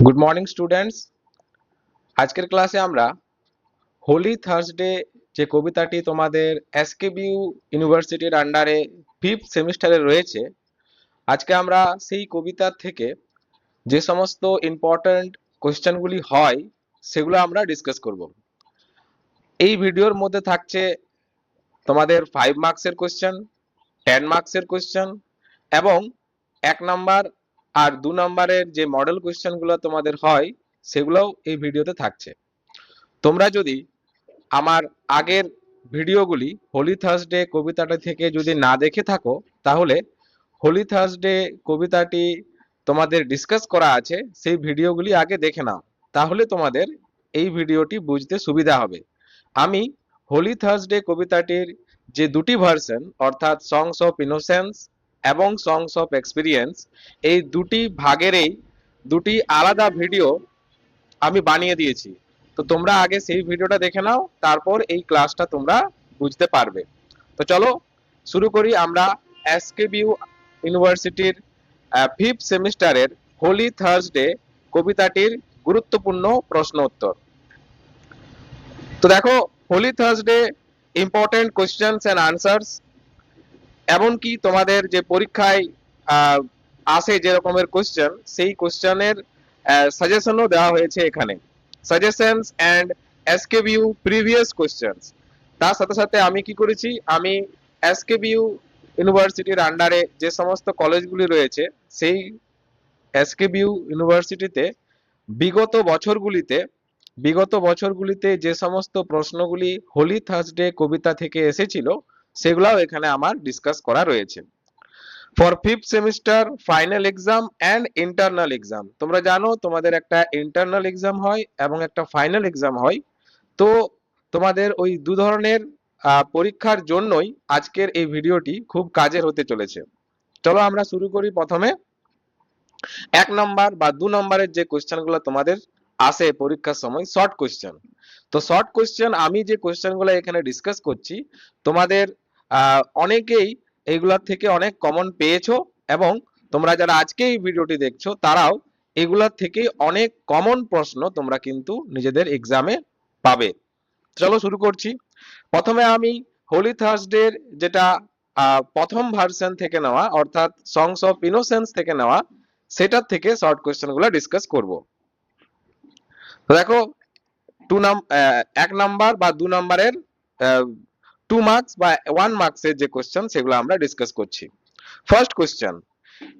Good morning students. আজকের ক্লাসে আমরা হোলি থার্সডে যে কবিতাটি তোমাদের এসকেবিউ ইউনিভার্সিটির আন্ডারে 5th সেমিস্টারে রয়েছে, আজকে আমরা সেই কবিতার থেকে যে সমস্ত ইম্পর্ট্যান্ট কোশ্চেনগুলি হয় সেগুলো আমরা ডিসকাস করব। এই ভিডিওর মধ্যে থাকছে তোমাদের 5 মার্কসের কোশ্চেন, 10 মার্কসের কোশ্চেন এবং 1 নাম্বার আর 2 নাম্বারের যে মডেল কোশ্চেনগুলো তোমাদের হয় সেগুলোও এই ভিডিওতে থাকছে। তোমরা যদি আমার আগের ভিডিওগুলি হোলি থার্সডে কবিতাটা থেকে যদি না দেখে থাকো, তাহলে হোলি থার্সডে কবিতাটি তোমাদের ডিসকাস করা আছে, সেই ভিডিওগুলি আগে দেখে নাও, তাহলে তোমাদের এই ভিডিওটি বুঝতে সুবিধা হবে। আমি হোলি থার্সডে কবিতাটির যে দুটি ভার্সন, অর্থাৎ সংস অফ ইনোসেন্স এবং সংস অফ এক্সপিরিয়েন্স, এই দুটি ভাগেরই দুটি আলাদা ভিডিও আমি বানিয়ে দিয়েছি। তো তোমরা আগে সেই ভিডিওটা দেখে নাও, তারপর এই ক্লাসটা তোমরা বুঝতে পারবে। তো চলো শুরু করি আমরা এসকেবিউ ইউনিভার্সিটির 5th সেমিস্টারের হোলি থার্সডে কবিতাটির গুরুত্বপূর্ণ প্রশ্ন উত্তর। তো দেখো, Holy Thursday important questions and answers, এমনকি তোমাদের যে পরীক্ষায় আসে যে রকমের কোশ্চেন, সেই কোশ্চেনের সাজেশনও দেওয়া হয়েছে এখানে, সাজেশনস এন্ড এসকেবিউ প্রিভিয়াস কোশ্চেনস। তার সাথে সাথে আমি কি করেছি, আমি এসকেবিউ ইউনিভার্সিটির আন্ডারে যে সমস্ত কলেজগুলি রয়েছে, সেই এসকেবিউ ইউনিভার্সিটিতে বিগত বছরগুলিতে যে সমস্ত প্রশ্নগুলি হোলি থার্সডে কবিতা থেকে এসেছিল, সেগুলাও এখানে আমার ডিসকাস করা রয়েছে। For 5th semester final exam and internal exam, তোমরা জানো তোমাদের একটা ইন্টারনাল এক্সাম হয় এবং একটা ফাইনাল এক্সাম হয়। তো তোমাদের ওই দু ধরনের পরীক্ষার জন্যই আজকের এই ভিডিওটি খুব কাজের হতে চলেছে। চলো আমরা শুরু করি। প্রথমে 1 নাম্বার বা 2 নাম্বারের যে কোশ্চেনগুলো তোমাদের আসে পরীক্ষার সময়, শর্ট কোশ্চেন। তো শর্ট কোশ্চেন আমি যে কোশ্চেনগুলো এখানে ডিসকাস করছি, তোমাদের অনেকেই এইগুলোর থেকে অনেক কমন পেয়েছো, এবং তোমরা যারা আজকে এই ভিডিওটি দেখছো তারাও এগুলোর থেকে অনেক কমন প্রশ্ন তোমরা কিন্তু নিজেদের এক্সামে পাবে। চলো শুরু করছি। প্রথমে আমি হোলি থার্সডে যেটা প্রথম ভার্সন থেকে নেওয়া, অর্থাৎ সংস অফ ইনোসেন্স থেকে নেওয়া, সেটার থেকে শর্ট কোশ্চেনগুলো ডিসকাস করব। তো দেখো, 1 নাম্বার বা 2 নাম্বারের 2 মার্কস বা 1 মার্কসের যে কোশ্চেন, সেগুলো আমরা ডিসকাস করছি। First question,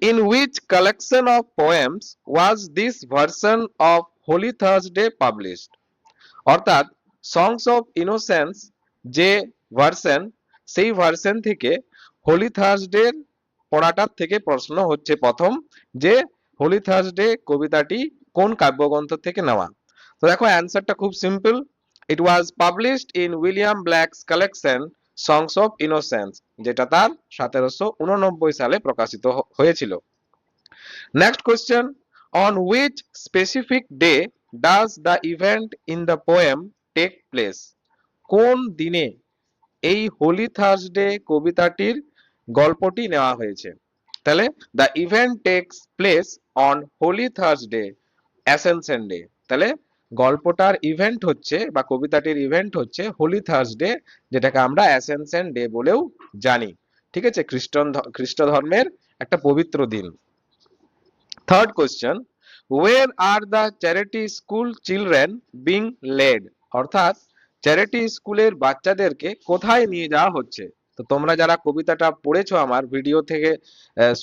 in which collection of poems was this version of Holi Thursday published? অর্থাৎ সংস অফ ইনোসেন্স যে ভার্সন, সেই ভার্সন থেকে হোলি থার্সডে পড়াটার থেকে প্রশ্ন হচ্ছে প্রথম, যে হোলি থার্সডে কবিতাটি কোন কাব্যগ্রন্থ থেকে নেওয়া। তো দেখো অ্যান্সারটা খুব simple, it was published in William Blake's collection songs of innocence, যেটা তার 1789 সালে প্রকাশিত হয়েছিল। Next question, on which specific day does the event in the poem take place? কোন দিনে এই হোলি থার্সডে কবিতাটির গল্পটি নেওয়া হয়েছে? তাহলে the event takes place on Holy Thursday Ascension Day. তাহলে গল্পটার ইভেন্ট হচ্ছে বা কবিতাটির ইভেন্ট হচ্ছে হোলি থার্সডে, যেটাকে আমরা অ্যাসেনশন ডে বলেও জানি। ঠিক আছে, খ্রিস্ট ধর্মের একটা পবিত্র দিন। Third question, where are the charity school children being led? অর্থাৎ চ্যারিটি স্কুলের বাচ্চাদেরকে কোথায় নিয়ে যাওয়া হচ্ছে? তো তোমরা যারা কবিতাটা পড়েছো আমার ভিডিও থেকে,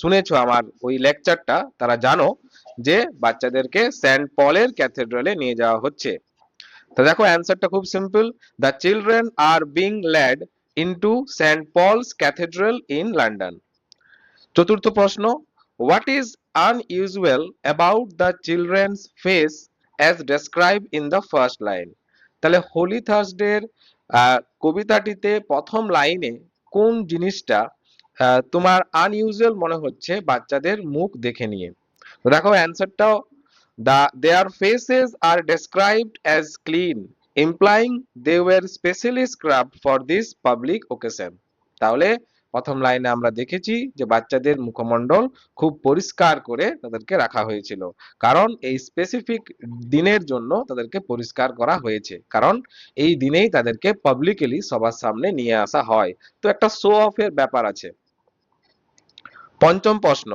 শুনেছো আমার ওই লেকচারটা, তারা জানো যে বাচ্চাদেরকে সেন্ট পলের ক্যাথেড্রালে নিয়ে যাওয়া হচ্ছে। তো দেখো অ্যান্সারটা খুব simple, the children are being led into Saint Paul's Cathedral in London. চতুর্থ প্রশ্ন, what is unusual about the children's face as describe in the first line? তাহলে হোলি থার্সডের কবিতাটিতে প্রথম লাইনে কোন জিনিসটা তোমার আনইউজুয়াল মনে হচ্ছে বাচ্চাদের মুখ দেখে নিয়ে? তো দেখো অ্যান্সারটাও, their faces are described as clean, implying they were specially scrubbed for this public occasion. তাহলে প্রথম লাইনে আমরা দেখেছি যে বাচ্চাদের মুখমণ্ডল খুব পরিষ্কার করে তাদেরকে রাখা হয়েছিল, কারণ এই স্পেসিফিক দিনের জন্য তাদেরকে পরিষ্কার করা হয়েছে, কারণ এই দিনেই তাদেরকে পাবলিকলি সবার সামনে নিয়ে আসা হয়। তো একটা শো অফ এর ব্যাপার আছে। পঞ্চম প্রশ্ন,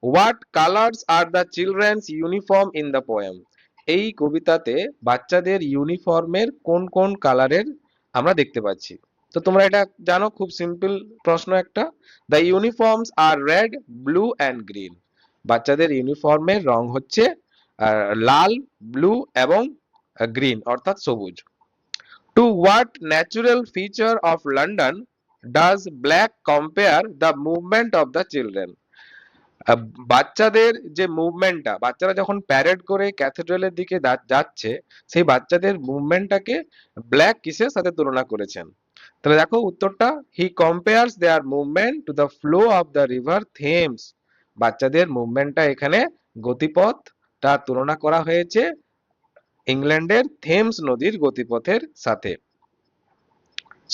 what colours are the children's uniform in the poem? এই কবিতাতে বাচ্চাদের ইউনিফর্মের কোন কোন কালারের আমরা দেখতে পাচ্ছি? তো তোমরা এটা জানো, খুব সিম্পল প্রশ্ন একটা। The uniforms are red, blue and green. বাচ্চাদের ইউনিফর্মের রং হচ্ছে লাল, ব্লু এবং গ্রিন অর্থাৎ সবুজ। To what natural feature of London does Blake compare the movement of the children? বাচ্চাদের যে মুভমেন্টটা, বাচ্চারা যখন প্যারেড করে ক্যাথেড্রালের দিকে যাচ্ছে, সেই বাচ্চাদের মুভমেন্টটাকে ব্ল্যাক কিসের সাথে তুলনা করেছেন? তাহলে দেখো উত্তরটা, he compares their movement to the flow of the river Thames. বাচ্চাদের মুভমেন্টটা এখানে গতিপথটা তুলনা করা হয়েছে ইংল্যান্ডের থেমস নদীর গতিপথের সাথে।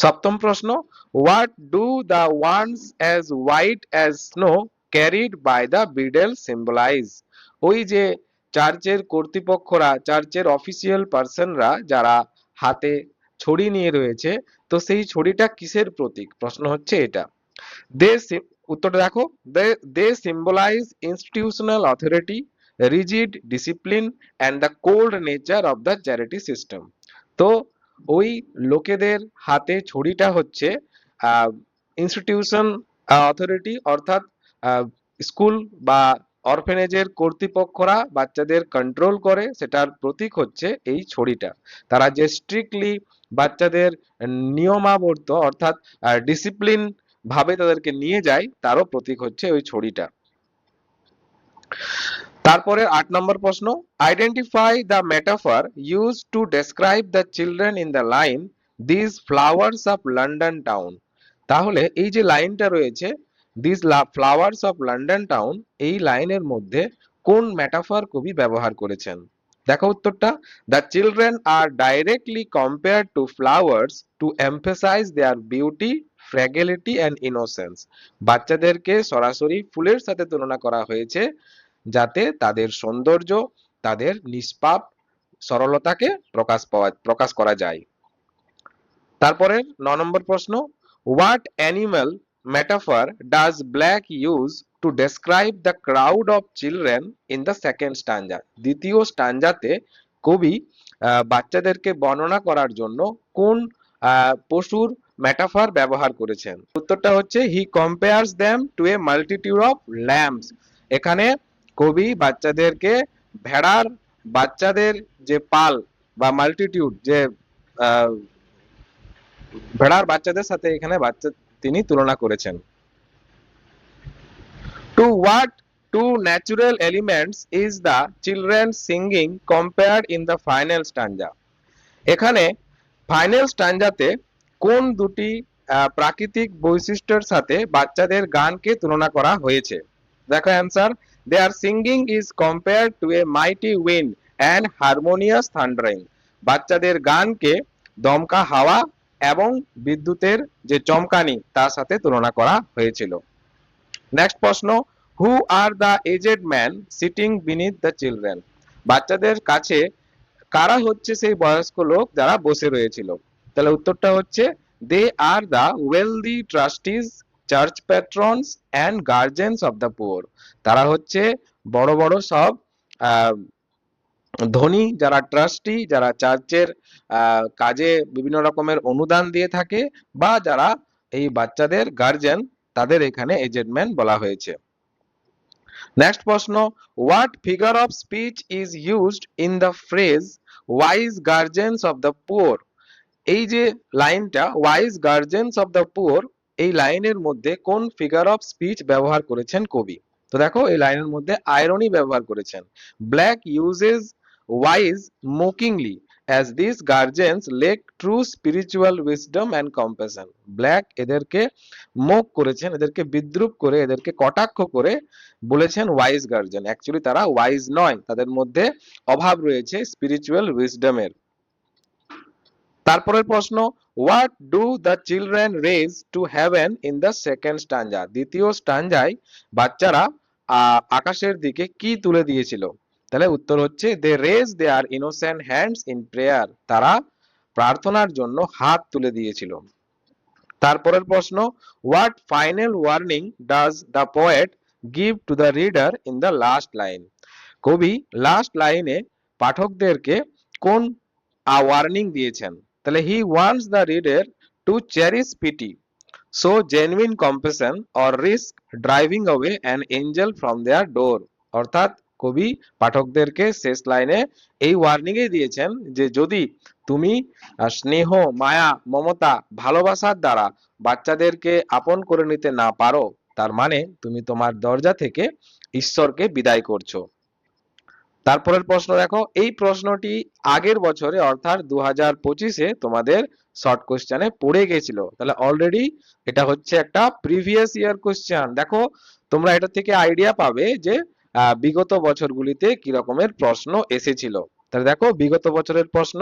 সপ্তম প্রশ্ন, what do the ones as white as snow carried by the beadle symbolize? ওই যে চার্চের কর্তৃপক্ষরা, চার্চের অফিসিয়াল পার্সনরা যারা হাতে ছড়ি নিয়ে রয়েছে, তো সেই ছড়িটা কিসের প্রতীক? প্রশ্ন হচ্ছে এটা। দে, উত্তরটা দেখো, they symbolize institutional authority, rigid discipline and the cold nature of the charity system. তো ওই লোকেদের হাতে ছড়িটা হচ্ছে ইনস্টিটিউশন অথরিটি, অর্থাৎ স্কুল বা অরফেনেজের কর্তৃপক্ষরা বাচ্চাদের কন্ট্রোল করে, সেটার প্রতীক হচ্ছে এই ছড়িটা। তারা যে স্ট্রিক্টলি বাচ্চাদের নিয়মাবর্ত অর্থাৎ ডিসিপ্লিন ভাবে তাদেরকে নিয়ে যায়, তারও প্রতীক হচ্ছে ওই ছড়িটা। তারপরে 8 নম্বর প্রশ্ন, identify the metaphor use to describe the children in the line this flowers of London town. তাহলে এই যে লাইনটা রয়েছে, this flowers of London town, এই লাইনের মধ্যে কোন মেটাফর কবি ব্যবহার করেছেন? দেখো উত্তরটা, the children are directly compared to flowers to emphasize their beauty, fragility and innocence. বাচ্চাদেরকে সরাসরি ফুলের সাথে তুলনা করা হয়েছে, যাতে তাদের সৌন্দর্য, তাদের নিষ্পাপ সরলতাকে প্রকাশ করা যায়। তারপরে 9 নম্বর প্রশ্ন, what animal metaphor does Blake use to describe the crowd of children in the second stanza? দ্বিতীয় স্ট্যাঞ্জাতে কবি বাচ্চাদেরকে বর্ণনা করার জন্য কোন পশুর মেটাফর ব্যবহার করেছেন? উত্তরটা হচ্ছে, he compares them to a multitude of lambs. এখানে কবি বাচ্চাদেরকে ভেড়ার বাচ্চাদের যে পাল বা মাল্টিটিউড, যে ভেড়ার বাচ্চাদের সাথে এখানে তিনি তুলনা করেছেন। To what two natural elements is the children singing compared in the final stanza? এখানে ফাইনাল স্ট্যাঞ্জাতে কোন দুটি প্রাকৃতিক বৈশিষ্ট্যের সাথে বাচ্চাদের গানকে তুলনা করা হয়েছে? দেখো answer, their singing is compared to a mighty wind and harmonious thundering. বাচ্চাদের গানকে দমকা হাওয়া এবং বিদ্যুতের যে চমকানি তার সাথে তুলনা করা হয়েছিল। নেক্সট প্রশ্ন, who are the aged men sitting beneath the children? বাচ্চাদের কাছে কারা হচ্ছে সেই বয়স্ক লোক যারা বসে রয়েছিল? তাহলে উত্তরটা হচ্ছে, they are the wealthy trustees, church patrons and guardians of the poor. তারা হচ্ছে বড় বড় সব ধনী যারা ট্রাস্টি, যারা চার্চের কাজে বিভিন্ন রকমের অনুদান দিয়ে থাকে, বা যারা এই বাচ্চাদের গার্জেন, তাদের এখানে এজেড ম্যান বলা হয়েছে। নেক্সট প্রশ্ন, what figure of speech is used in the phrase wise guardians of the poor? এই যে লাইনটা wise guardians of the poor, এই লাইনের মধ্যে কোন ফিগার অফ স্পিচ ব্যবহার করেছেন কবি? তো দেখো এই লাইনের মধ্যে আয়রনি ব্যবহার করেছেন। Blake uses wise mockingly as these guardians lack true spiritual wisdom and compassion. Blake এদেরকে মোক করেছেন, এদেরকে বিদ্রুপ করে, এদেরকে কটাক্ষ করে বলেছেন ওয়াইজ গার্জিয়ান। অ্যাকচুয়ালি তারা ওয়াইজ নয়, তাদের মধ্যে অভাব রয়েছে স্পিরিচুয়াল উইজডমের। তারপরের প্রশ্ন, what do the children raise to heaven in the second stanza? দ্বিতীয় স্টাঞ্জায় বাচ্চারা আকাশের দিকে কি তুলে দিয়েছিল? তাহলে উত্তর হচ্ছে they raise their innocent hands in prayer. তারা প্রার্থনার জন্য হাত তুলে দিয়েছিল। তারপরের প্রশ্ন, what final warning does the poet give to the reader in the last line? কবি লাস্ট লাইনে পাঠকদেরকে কোন ওয়ার্নিং দিয়েছেন? তাহলে he wants the reader to cherish pity, show genuine compassion or risk driving away an angel from their door. অর্থাৎ কবি পাঠকদেরকে শেষ লাইনে এই ওয়ার্নিং এ দিয়েছেন যে যদি তুমি স্নেহ, মায়া, মমতা, ভালোবাসার দ্বারা বাচ্চাদেরকে আপন করে নিতে না পারো, তার মানে তুমি তোমার দরজা থেকে ঈশ্বরকে বিদায় করছো। তারপরের প্রশ্ন দেখো, এই প্রশ্নটি আগের বছরে অর্থাৎ 2025-এ তোমাদের শর্ট কোশ্চেনে পড়ে গেছিল। তাহলে অলরেডি এটা হচ্ছে একটা প্রিভিয়াস ইয়ার কোশ্চেন। দেখো তোমরা এটা থেকে আইডিয়া পাবে যে বিগত বছরগুলিতে কি রকমের প্রশ্ন এসেছিল। তাহলে দেখো বিগত বছরের প্রশ্ন,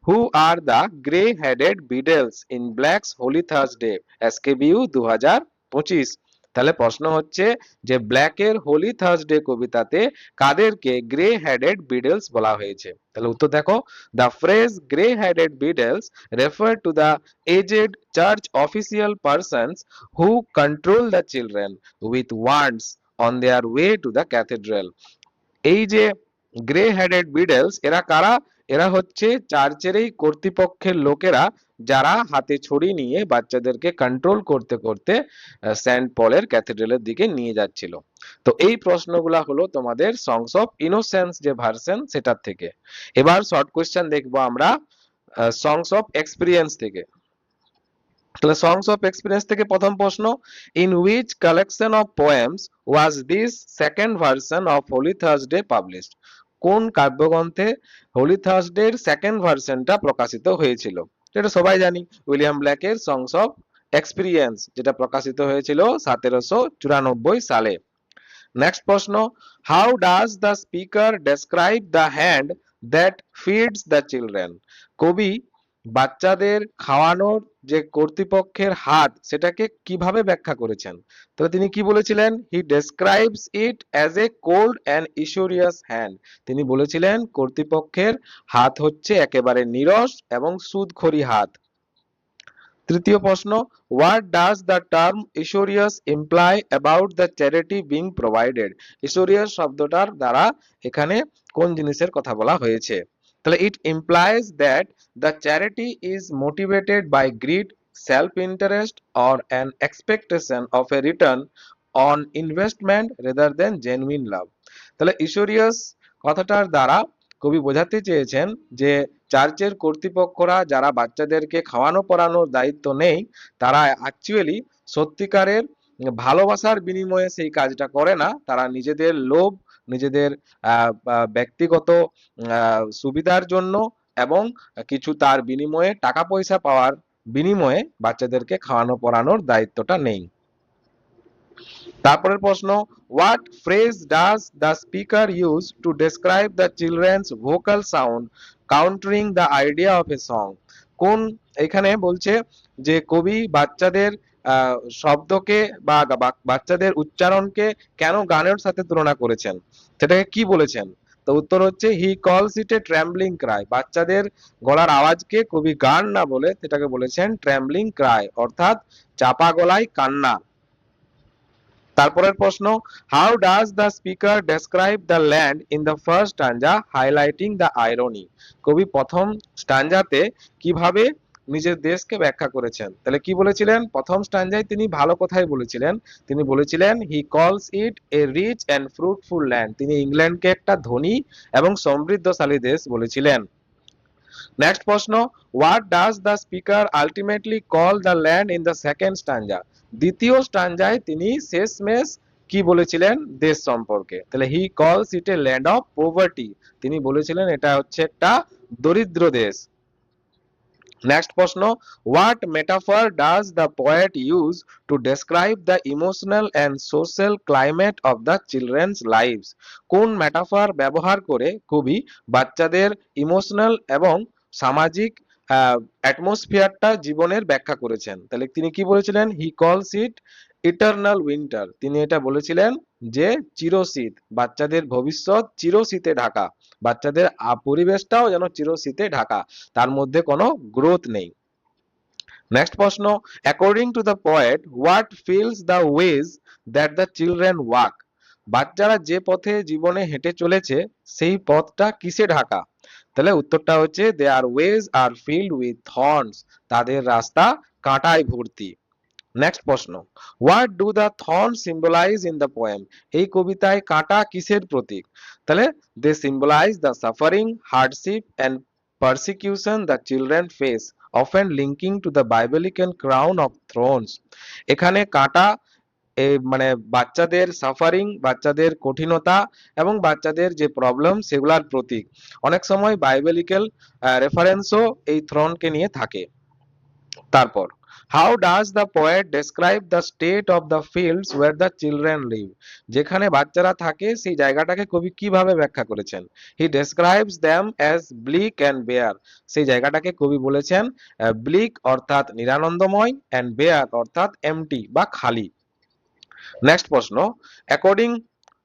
who are the grey headed beadles in Blake's holy Thursday SKBU 2025? তাহলে প্রশ্ন হচ্ছে যে ব্ল্যাকের হোলি থার্সডে কবিতাতে কাদেরকে গ্রে হেডেড বিডলস বলা হয়েছে? তাহলে উত্তর দেখো, the phrase grey headed beadles refer to the aged church official persons who control the children with wands on their way to the cathedral. এই যে গ্রে হেডেড বিডলস এরা কারা? এরা হচ্ছে চার্চেরই কর্তৃপক্ষের লোকেরা যারা হাতে ছড়ি নিয়ে বাচ্চাদেরকে কন্ট্রোল করতে করতে সেন্ট পলের ক্যাথেড্রালের দিকে নিয়ে যাচ্ছিল। তো এই প্রশ্নগুলা হলো তোমাদের সংস অফ ইনোসেন্স যে ভার্সন সেটার থেকে। এবার শর্ট কোশ্চেন দেখবো আমরা সংস অফ এক্সপিরিয়েন্স থেকে। তাহলে সংস অফ এক্সপিরিয়েন্স থেকে প্রথম প্রশ্ন, in which collection of poems was this second version of Holi Thursday published? কোন কাব্যগ্রন্থে হোলি থার্সডে সেকেন্ড ভার্সনটা প্রকাশিত হয়েছিল? এটা সবাই জানি, উইলিয়াম ব্ল্যাকের সংস অফ এক্সপিরিয়েন্স, যেটা প্রকাশিত হয়েছিল 1794 সালে। নেক্সট প্রশ্ন, how does the speaker describe the hand that feeds the children? কবি বাচ্চাদের খাওয়ানোর যে কর্তৃপক্ষের হাত সেটাকে কিভাবে ব্যাখ্যা করেছেন? তাহলে তিনি কি বলেছিলেন? He describes it as a cold and usurious hand. তিনি বলেছিলেন কর্তৃপক্ষের হাত হচ্ছে একেবারে নীরস এবং সুদখোরি হাত। তৃতীয় প্রশ্ন, what does the term usurious imply about the charity being provided? Usurious শব্দটার দ্বারা এখানে কোন জিনিসের কথা বলা হয়েছে? তাহলে it implies that the charity is motivated by greed, self interest or an expectation of a return on investment rather than genuine love. তাহলে ইস্যুরিয়াস কথাটার দ্বারা কবি বোঝাতে চেয়েছেন যে চার্চের কর্তৃপক্ষরা যারা বাচ্চাদেরকে খাওয়ানো পড়ানোর দায়িত্ব নেই, তারা অ্যাকচুয়ালি সত্যিকারের ভালোবাসার বিনিময়ে সেই কাজটা করে না। তারা নিজেদের লোভ, নিজেদের ব্যক্তিগত সুবিধার জন্য এবং কিছু তার বিনিময়ে টাকা পয়সা পাওয়ার বিনিময়ে বাচ্চাদেরকে খাওয়ানো পড়ানোর দায়িত্বটা নেই। তারপরের প্রশ্ন, what phrase does the speaker use to describe the children's vocal sound countering the idea of a song? কোন এখানে বলছে যে কবি বাচ্চাদের শব্দকে বা বাচ্চাদের উচ্চারণকে কেন গানের সাথে তুলনা করেছেন, সেটাকে কি বলেছেন? তো উত্তর হচ্ছে হি কলস ইট এ ট্র্যাম্বলিং ক্রাই। বাচ্চাদের গলার আওয়াজকে কবি গান না বলে সেটাকে বলেছেন ট্র্যাম্বলিং ক্রাই, অর্থাৎ চাপা গলায় কান্না। তারপরের প্রশ্ন, how does the speaker describe the land in the first stanza highlighting the irony? কবি প্রথম স্ট্যাঞ্জাতে কিভাবে নিজের দেশকে ব্যাখ্যা করেছেন? তাহলে কি বলেছিলেন? প্রথম স্ট্যাঞ্জায় তিনি ভালো কথাই বলেছিলেন। তিনি বলেছিলেন he calls it a rich and fruitful land. তিনি ইংল্যান্ডকে একটা ধনী এবং সমৃদ্ধশালী দেশ বলেছিলেন। নেক্সট প্রশ্ন, what does the speaker ultimately call the land in the second stanza? দ্বিতীয় স্ট্যাঞ্জায় তিনি শেষমেশ কি বলেছিলেন দেশ সম্পর্কে? তাহলে হি calls it A land of poverty. তিনি বলেছিলেন এটা হচ্ছে একটা দরিদ্র দেশ। নেক্সট প্রশ্ন, what metaphor does the poet use to describe the emotional and social climate of the children's lives? কোন মেটাফর ব্যবহার করে কবি বাচ্চাদের ইমোশনাল এবং সামাজিক অ্যাটমসফিয়ারটা জীবনের ব্যাখ্যা করেছেন। তাহলে তিনি কি বলেছিলেন? He calls it eternal winter. তিনি এটা বলেছিলেন যে চিরশীত, বাচ্চাদের ভবিষ্যৎ চিরশীতে ঢাকা, বাচ্চাদের পরিবেশটাও যেন চিরশীতে ঢাকা, তার মধ্যে কোনো গ্রোথ নেই। নেক্সট প্রশ্ন, according to the poet what feels the ways that the children walk. বাচ্চারা যে পথে জীবনে হেঁটে চলেছে সেই পথটা কিসে ঢাকা? তাহলে উত্তরটা হচ্ছে their ways are filled with thorns, তাদের রাস্তা কাঁটায় ভর্তি। নেক্সট প্রশ্ন, what do the thorn symbolize in the poem. এই কবিতায় কাঁটা কিসের প্রতীক? তাহলে they symbolize the suffering, hardship and persecution the children face, often linking to the biblical crown of thrones. এখানে কাঁটা মানে বাচ্চাদের সাফারিং, বাচ্চাদের কঠিনতা এবং বাচ্চাদের যে প্রবলেম সেগুলার প্রতীক। অনেক সময় বাইবেলিক্যাল রেফারেন্সও এই থ্রোনকে নিয়ে থাকে। তারপর, how does the poet describe the state of the fields where the children live. যেখানে বাচ্চারা থাকে সেই জায়গাটাকে কবি কিভাবে ব্যাখ্যা করেছেন? He describes them as bleak and bare. সেই জায়গাটাকে কবি বলেছেন ব্লিক অর্থাৎ নিরানন্দময়, অ্যান্ড বেয়ার অর্থাৎ এমটি বা খালি। নেক্সট প্রশ্ন, according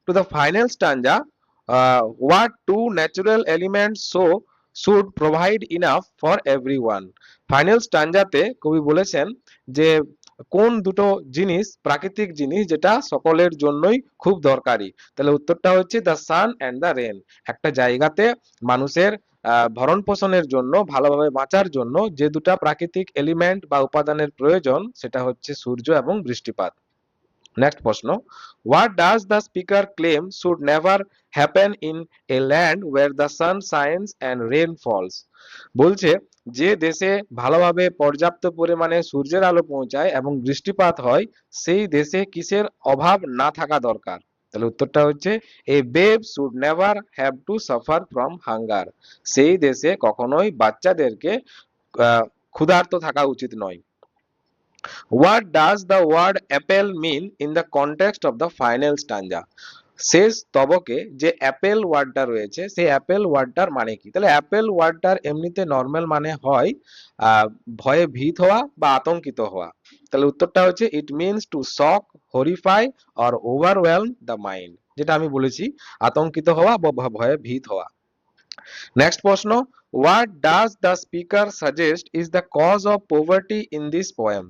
to the final stanza what two natural elements so should provide enough for everyone. Final স্টাঞ্জাতে কবি বলেছেন যে কোন দুটো জিনিস, প্রাকৃতিক জিনিস যেটা সকলের জন্যই খুব দরকারি। তাহলে উত্তরটা হচ্ছে the sun and the rain. একটা জায়গাতে মানুষের ভরণ পোষণের জন্য, ভালোভাবে বাঁচার জন্য যে দুটা প্রাকৃতিক এলিমেন্ট বা উপাদানের প্রয়োজন সেটা হচ্ছে সূর্য এবং বৃষ্টিপাত। নেক্সট প্রশ্ন, what does the speaker claim should never happen in a land where the sun shines and rain falls. বলছে যে দেশে ভালোভাবে পর্যাপ্ত পরিমাণে সূর্যের আলো পৌঁছায় এবং বৃষ্টিপাত হয় সেই দেশে কিসের অভাব না থাকা দরকার? তাহলে উত্তরটা হচ্ছে a babe should never have to suffer from hunger. সেই দেশে কখনোই বাচ্চাদেরকে ক্ষুধার্ত থাকা উচিত নয়। What does the word apple mean in the context of the final stanza? শেষ স্তবকে যে অ্যাপেল ওয়ার্ডটা রয়েছে সেই অ্যাপেল ওয়ার্ডটার মানে কি? তাহলে অ্যাপেল ওয়ার্ডটার এমনিতে নর্মাল মানে হয় ভয়ে ভীত হওয়া বা আতঙ্কিত হওয়া। তাহলে উত্তরটা হচ্ছে it means to shock, horrify or overwhelm the mind, যেটা আমি বলেছি আতঙ্কিত হওয়া বা ভয়ে ভীত হওয়া। নেক্সট প্রশ্ন, what does the speaker suggest is the cause of poverty in this poem.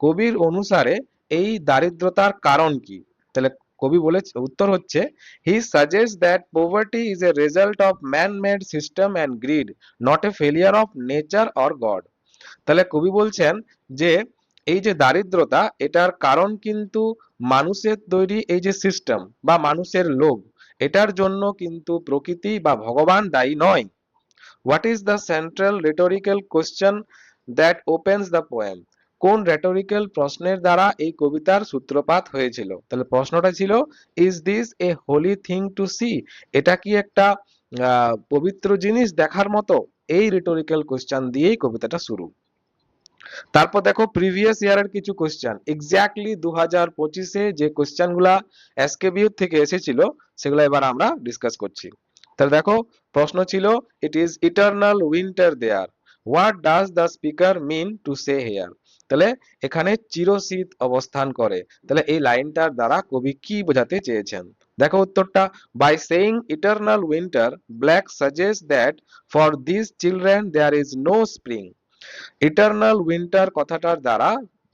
কবির অনুসারে এই দারিদ্রতার কারণ কি? তাহলে কবি বলে উত্তর হচ্ছে he suggest that poverty is a result of man made system and greed, not a failure of nature or god. তাহলে কবি বলছেন যে এই যে দারিদ্রতা এটার কারণ কিন্তু মানুষের তৈরি এই যে সিস্টেম বা মানুষের লোভ, এটার জন্য কিন্তু প্রকৃতি বা ভগবান দায়ী নয়। What is the central rhetorical question that opens the poem. কোন রেটোরিক্যাল প্রশ্নের দ্বারা এই কবিতার সূত্রপাত হয়েছিল? তাহলে প্রশ্নটা ছিল is this a holy thing to see. এটা কি একটা পবিত্র জিনিস দেখার মতো? এই রেটোরিক্যাল কোশ্চেন দিয়েই কবিতাটা শুরু। তারপর দেখো প্রিভিয়াস ইয়ারের কিছু কোশ্চেন, এক্স্যাক্টলি 2025-এ যে কোশ্চেন গুলা এসকেবিউ থেকে এসেছিল সেগুলো এবার আমরা ডিসকাস করছি। তাহলে দেখো প্রশ্ন ছিল it is eternal winter there, what does the speaker mean to say here. তাহলে এখানে চিরশীত অবস্থান করে, তাহলে এই লাইনটার দ্বারা কবি কি বোঝাতে চেয়েছেন? দেখো উত্তরটা, by saying eternal winter Blake suggest that for this children there is no spring. Eternal winter কথাটার দ্বারা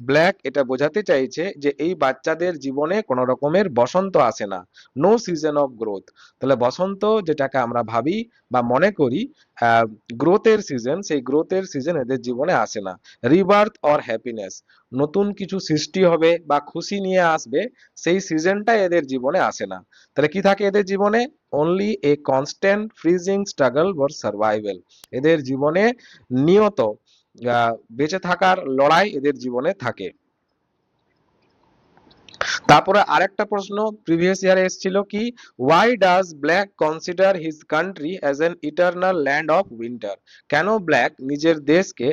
ব্ল্যাক এটা বোঝাতে চাইছে যে এই বাচ্চাদের জীবনে কোন রকমের বসন্ত আসে না, নো সিজন অফ গ্রোথ। তাহলে বসন্ত যেটাকে আমরা ভাবি বা মনে করি গ্রোথের সিজন, সেই গ্রোথের সিজন এদের জীবনে আসে না। রিবার্থ অর হ্যাপিনেস, নতুন কিছু সৃষ্টি হবে বা খুশি নিয়ে আসবে, সেই সিজনটা এদের জীবনে আসে না। তাহলে কি থাকে এদের জীবনে? Only a constant freezing struggle for survival. এদের জীবনে নিয়ত বেঁচে থাকার লড়াই এদের জীবনে থাকে। তারপরে আরেকটা প্রশ্ন প্রিভিয়াস ইয়ারে এসেছিল কি, why does Blake consider his country as an eternal land of winter. কেন ব্ল্যাক নিজের দেশকে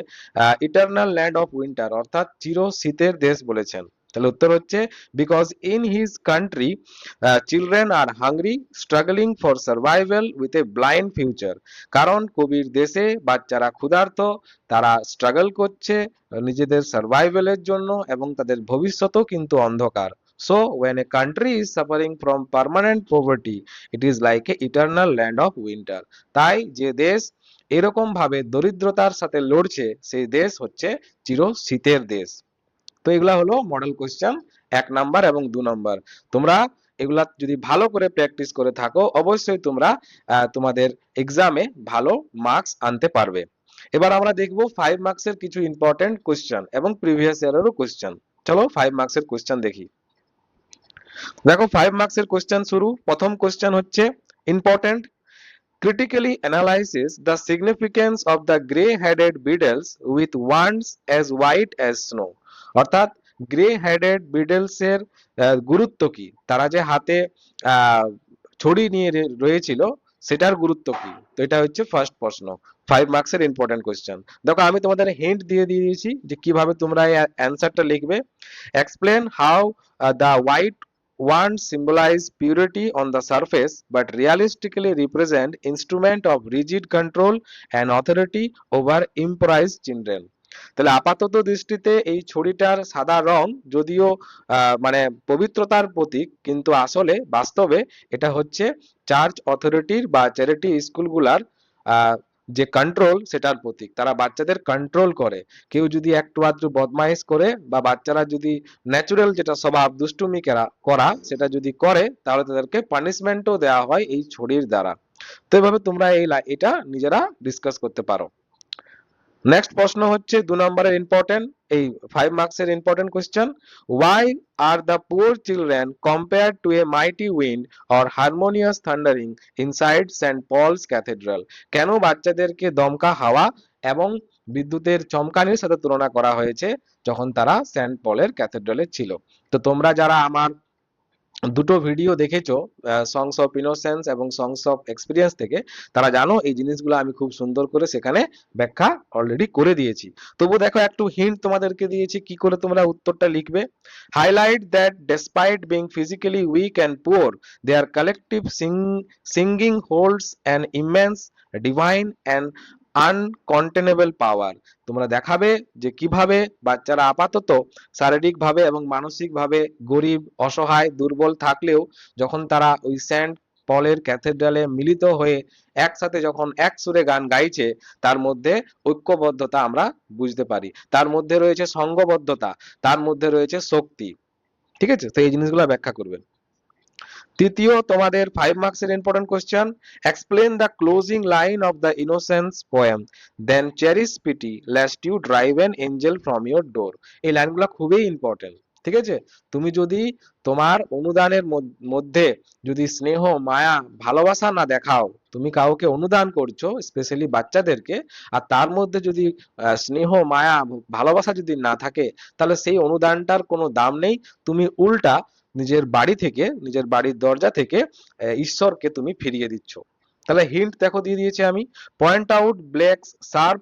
ইটারনাল ল্যান্ড অফ উইন্টার অর্থাৎ চির শীতের দেশ বলেছেন? তাহলে উত্তর হচ্ছে because in his country children are hungry struggling for survival with a blind future. কারণ কবির দেশে বাচ্চারা ক্ষুধার্ত, তারা স্ট্রাগল করছে নিজেদের সার্ভাইভালের জন্য এবং তাদের ভবিষ্যৎও কিন্তু অন্ধকার। So when a country is suffering from permanent poverty, it is like a eternal land of winter. তাই যে দেশ এরকম ভাবে দরিদ্রতার সাথে লড়ছে সেই দেশ হচ্ছে চির শীতের দেশ। তো এগুলা হলো মডেল কোশ্চেন 1 নাম্বার এবং 2 নাম্বার। তোমরা এগুলা যদি ভালো করে প্র্যাকটিস করে থাকো অবশ্যই তোমরা তোমাদের এক্সামে ভালো মার্কস আনতে পারবে। এবার আমরা দেখব 5 মার্কসের কিছু ইম্পর্টেন্ট কোশ্চেন এবং প্রিভিয়াস ইয়ারেরও কোশ্চেন। চলো 5 মার্কসের কোশ্চেন দেখি। দেখো 5 মার্কসের কোশ্চেন শুরু। প্রথম কোশ্চেন হচ্ছে important, critically analyzes the significance of the gray-headed beetles with wands as white as snow। অর্থাৎ গ্রে হেডেড বিডলস এর গুরুত্ব কি, তারা যে হাতে আহ, ছড়ি নিয়ে রয়েছিল সেটার গুরুত্ব কি। তো এটা হচ্ছে ফার্স্ট প্রশ্ন, 5 মার্কসের ইম্পর্টেন্ট কোশ্চেন। দেখো আমি তোমাদের হিন্ট দিয়ে দিয়েছি যে কিভাবে তোমরা এই অ্যান্সারটা লিখবে। Explain how the white wands symbolize purity on the surface but realistically represent instrument of rigid control and authority over impoverished children। তাহলে আপাতত দৃষ্টিতে এই ছড়িটার সাদা রং যদিও মানে পবিত্রতার প্রতীক, কিন্তু আসলে বাস্তবে এটা হচ্ছে চার্চ অথরিটির বা চ্যারিটি স্কুলগুলার যে কন্ট্রোল সেটার প্রতীক। তারা বাচ্চাদের কন্ট্রোল করে। কেউ যদি একটু আধটু বদমাইশ করে বা বাচ্চারা যদি ন্যাচুরাল যেটা স্বভাব দুষ্টুমি করা সেটা যদি করে তাহলে তাদেরকে পানিশমেন্টও দেওয়া হয় এই ছড়ির দ্বারা। তো এভাবে তোমরা এটা নিজেরা ডিসকাস করতে পারো। নেক্সট প্রশ্ন হচ্ছে 2 নম্বরের ইম্পর্টেন্ট, এই 5 মার্কসের important question. Why are the poor children compared to a mighty wind or harmonious thundering inside saint Paul's cathedral. কেন বাচ্চাদেরকে দমকা হাওয়া এবং বিদ্যুতের চমকানির সাথে তুলনা করা হয়েছে যখন তারা সেন্ট পলের ক্যাথেড্রালে ছিল। তো তোমরা যারা আমার দুটো ভিডিও দেখেছো সংস অফ ইনোসেন্স এবং সংস অফ এক্সপিরিয়েন্স থেকে, তারা জানো এই জিনিসগুলো আমি খুব সুন্দর করে সেখানে ব্যাখ্যা অলরেডি করে দিয়েছি। তবু দেখো একটু হিন্ট তোমাদেরকে দিয়েছি কি করে তোমরা উত্তরটা লিখবে। Highlight that despite being physically weak and poor their collective singing holds an immense divine and uncontainable power. তোমরা দেখাবে যে কিভাবে বাচ্চারা আপাতত শারীরিকভাবে এবং মানসিকভাবে গরিব, অসহায়, দুর্বল থাকলেও যখন তারা ওই সেন্ট পলের ক্যাথেড্রালে মিলিত হয়ে একসাথে যখন এক সুরে গান গাইছে তার মধ্যে ঐক্যবদ্ধতা আমরা বুঝতে পারি, তার মধ্যে রয়েছে সংঘবদ্ধতা, তার মধ্যে রয়েছে শক্তি। ঠিক আছে, তো এই জিনিসগুলো ব্যাখ্যা করবেন। তৃতীয় তোমাদের 5 মার্কসের important question, explain the closing line of the innocence poem then cherish pity lest you drive an angel from your door. এই লাইনগুলো খুবই ইম্পর্টেন্ট। ঠিক আছে, তুমি যদি তোমার অনুদানের মধ্যে যদি স্নেহ, মায়া, ভালোবাসা না দেখাও, তুমি কাউকে অনুদান করছো স্পেশালি বাচ্চাদেরকে, আর তার মধ্যে যদি স্নেহ, মায়া, ভালোবাসা যদি না থাকে তাহলে সেই অনুদানটার কোনো দাম নেই। তুমি উল্টা নিজের বাড়ি থেকে, নিজের বাড়ির দরজা থেকে ঈশ্বরকে তুমি ফিরিয়ে দিচ্ছ। তাহলে হিন্ট দেখো দিয়ে দিয়েছি আমি। Point out blacks sharp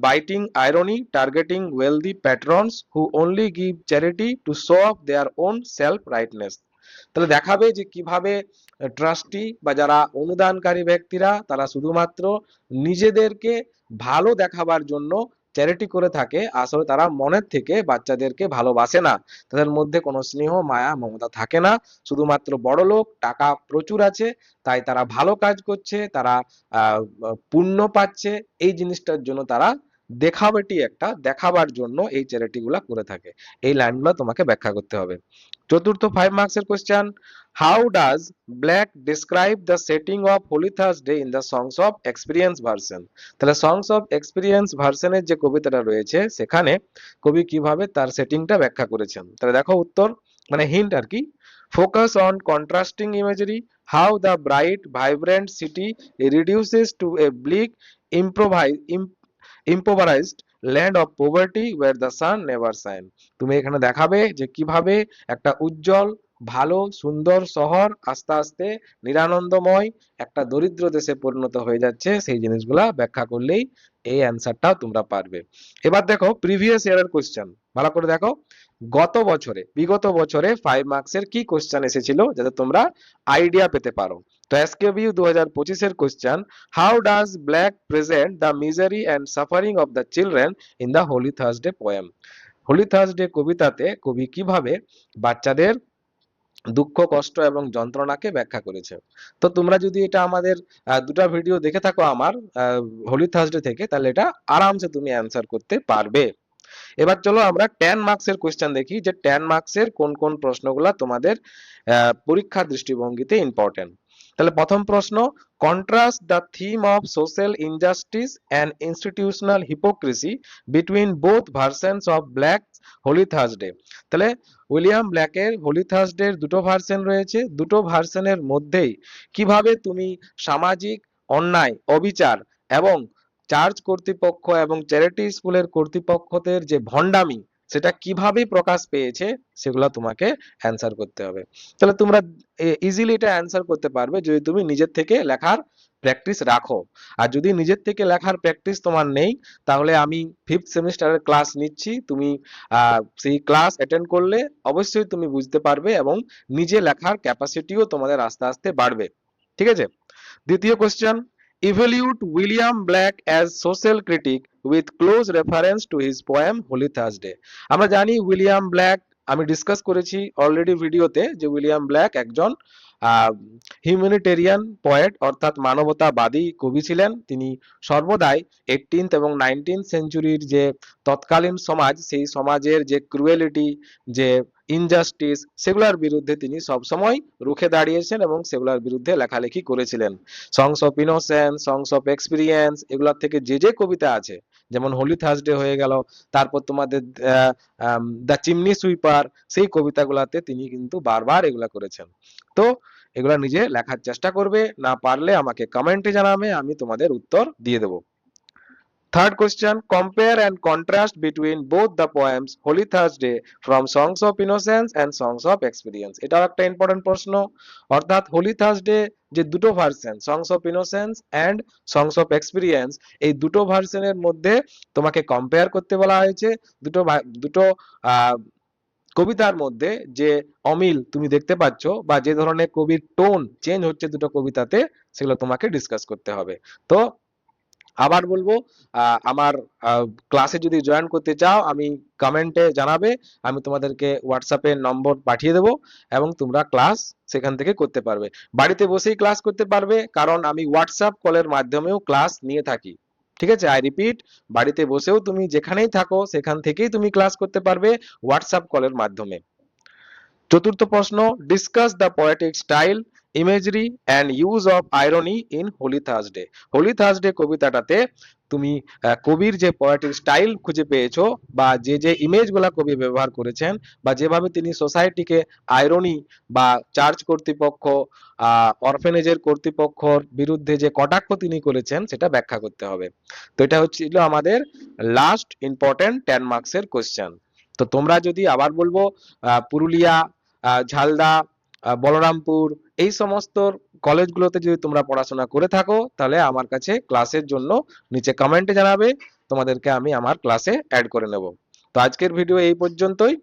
biting irony targeting wealthy patrons who only give charity to show off their own self rightness। তাহলে দেখাবে যে কিভাবে ট্রাস্টি বা যারা অনুদানকারী ব্যক্তিরা তারা শুধুমাত্র নিজেদেরকে ভালো দেখাবার জন্য চ্যারিটি করে থাকে, আসলে তারা মনের থেকে বাচ্চাদেরকে ভালোবাসে না, তাদের মধ্যে কোনো স্নেহ, মায়া, মমতা থাকে না। শুধুমাত্র বড়লোক, টাকা প্রচুর আছে তাই তারা ভালো কাজ করছে, তারা পুণ্য পাচ্ছে, এই জিনিসটার জন্য তারা দেখাবেটি একটা দেখাবার জন্য এই চ্যারিটি গুলা করে থাকে। এই লাইনগুলো তোমাকে ব্যাখ্যা করতে হবে। চতুর্থ 5 মার্কসের question, how does black describe the setting of Holi Thursday in the songs of experience version. তাহলে সংস অফ এক্সপিরিয়েন্স ভার্সনের যে কবিতাটা রয়েছে সেখানে কবি কিভাবে তার সেটিংটা ব্যাখ্যা করেছেন। তাহলে দেখো উত্তর, মানে হিন্ট আর কি। Focus on contrasting imagery, how the bright vibrant city reduces to a bleak impoverished land of poverty where the sun never shine। তুমি এখানে দেখাবে যে কিভাবে একটা উজ্জ্বল ভালো সুন্দর শহর আস্তে আস্তে নিরানন্দময় একটা দরিদ্র দেশে পরিণত হয়ে যাচ্ছে, সেই জিনিসগুলা ব্যাখ্যা করলেই এই অ্যান্সারটাও তোমরা পারবে। এবার দেখো প্রিভিয়াস ইয়ারের কোশ্চেন, ভালো করে দেখো বিগত বছরে 5 মার্কসের কি কোশ্চেন এসেছিল, যাতে তোমরা আইডিয়া পেতে পারো। তো এসকেবিউ 2025 এর question, how does Blake present the misery and suffering of the children in the Holy Thursday poem. Holy Thursday কবিতাতে কবি কিভাবে বাচ্চাদের দুঃখ কষ্ট এবং যন্ত্রণাকে ব্যাখ্যা করেছে। তো তোমরা যদি এটা আমাদের দুটা ভিডিও দেখে থাকো আমার হোলি থার্সডে থেকে, তাহলে এটা আরামসে তুমি অ্যান্সার করতে পারবে। এবার চলো আমরা 10 মার্কসের কোশ্চেন দেখি, যে 10 মার্কসের কোন কোন প্রশ্নগুলা তোমাদের পরীক্ষার দৃষ্টিভঙ্গিতে ইম্পর্টেন্ট। তাহলে প্রথম প্রশ্ন, contrast the theme of social injustice and institutional hypocrisy between both versions of Blake holy Thursday. তাহলে উইলিয়াম ব্ল্যাকের হোলি থার্সডের দুটো ভার্সন রয়েছে, দুটো ভার্সনের মধ্যেই কিভাবে তুমি সামাজিক অন্যায়, অবিচার এবং চার্চ কর্তৃপক্ষ এবং চ্যারিটি স্কুলের কর্তৃপক্ষদের যে ভণ্ডামি, সেটা কিভাবে প্রকাশ পেয়েছে, সেগুলো তোমাকে অ্যান্সার করতে হবে। তাহলে তোমরা ইজিলি এটা অ্যান্সার করতে পারবে যদি তুমি নিজের থেকে লেখার প্র্যাকটিস রাখো। আর যদি নিজের থেকে লেখার প্র্যাকটিস তোমার নেই, তাহলে আমি 5th সেমিস্টারের ক্লাস নিচ্ছি, তুমি সেই ক্লাস অ্যাটেন্ড করলে অবশ্যই তুমি বুঝতে পারবে এবং নিজে লেখার ক্যাপাসিটিও তোমাদের আস্তে আস্তে বাড়বে। ঠিক আছে। দ্বিতীয় question, evaluate William Black as social critic with close reference to his poem Holy Thursday। আমরা জানি উইলিয়াম ব্ল্যাক, আমি ডিসকাস করেছি অলরেডি ভিডিওতে, যে উইলিয়াম ব্ল্যাক একজন হিউম্যানিটেরিয়ান পোয়েট অর্থাৎ মানবতাবাদী কবি ছিলেন। তিনি সর্বদাই 18th এবং 19th সেঞ্চুরির যে তৎকালীন সমাজ, সেই সমাজের যে ক্রুয়েলিটি, যে ইনজাস্টিস, সেগুলোর বিরুদ্ধে তিনি সবসময় রুখে দাঁড়িয়েছেন এবং সেগুলোর বিরুদ্ধে লেখালেখি করেছিলেন। সংস of innocence, songs of experience, এগুলোর থেকে যে যে কবিতা আছে, যেমন হোলি থার্সডে হয়ে গেল, তারপর তোমাদের দ্য চিমনি সুইপার, সেই কবিতাগুলাতে তিনি কিন্তু বারবার এগুলা করেছেন। তো এগুলা নিজে লেখার চেষ্টা করবে, না পারলে আমাকে কমেন্টে জানাবে, আমি তোমাদের উত্তর দিয়ে দেবো। Third question, compare and contrast between both the poems Holy Thursday from Songs of Innocence and Songs of Experience। এটাও একটা ইম্পর্টেন্ট প্রশ্ন। অর্থাৎ হোলি থার্সডে যে দুটো version, songs of innocence and songs of experience, এই দুটো ভার্সনের মধ্যে তোমাকে কম্পেয়ার করতে বলা হয়েছে। দুটো কবিতার মধ্যে যে অমিল তুমি দেখতে পাচ্ছ, বা যে ধরনের কবির টোন চেঞ্জ হচ্ছে দুটো কবিতাতে, সেগুলো তোমাকে ডিসকাস করতে হবে। তো আবার বলবো, আমার ক্লাসে যদি জয়েন করতে চাও, আমি কমেন্টে জানাবে, আমি তোমাদেরকে হোয়াটসঅ্যাপে নম্বর পাঠিয়ে দেবো এবং তোমরা ক্লাস সেখান থেকে করতে পারবে। বাড়িতে বসেই ক্লাস করতে পারবে, কারণ আমি হোয়াটসঅ্যাপ কলের মাধ্যমেও ক্লাস নিয়ে থাকি। ঠিক আছে, আই রিপিট, বাড়িতে বসেও তুমি যেখানেই থাকো সেখান থেকেই তুমি ক্লাস করতে পারবে হোয়াটসঅ্যাপ কলের মাধ্যমে। চতুর্থ প্রশ্ন, discuss the poetic style, imagery and use of irony in Holy Thursday. Holy Thursday কবিতাটাতে তুমি কবির যে পোয়েটিক স্টাইল খুঁজে পেয়েছো, বা যে যে ইমেজগুলা কবি ব্যবহার করেছেন, বা যেভাবে তিনি সোসাইটিকে আইরনি বা চার্চ কর্তৃপক্ষ, অরফেনেজের কর্তৃপক্ষর বিরুদ্ধে যে কটাক্ষ তিনি করেছেন, সেটা ব্যাখ্যা করতে হবে। তো এটা হচ্ছিল আমাদের লাস্ট ইম্পর্টেন্ট 10 মার্কসের কোশ্চেন। তো তোমরা যদি, আবার বলবো, পুরুলিয়া, ঝালদা, বলরামপুর, এই সমস্ত কলেজগুলোতে যদি তোমরা পড়াশোনা করে থাকো, তাহলে আমার কাছে ক্লাসের জন্য নিচে কমেন্টে জানাবে, তোমাদেরকে আমি আমার ক্লাসে অ্যাড করে নেব। তো আজকের ভিডিও এই পর্যন্তই।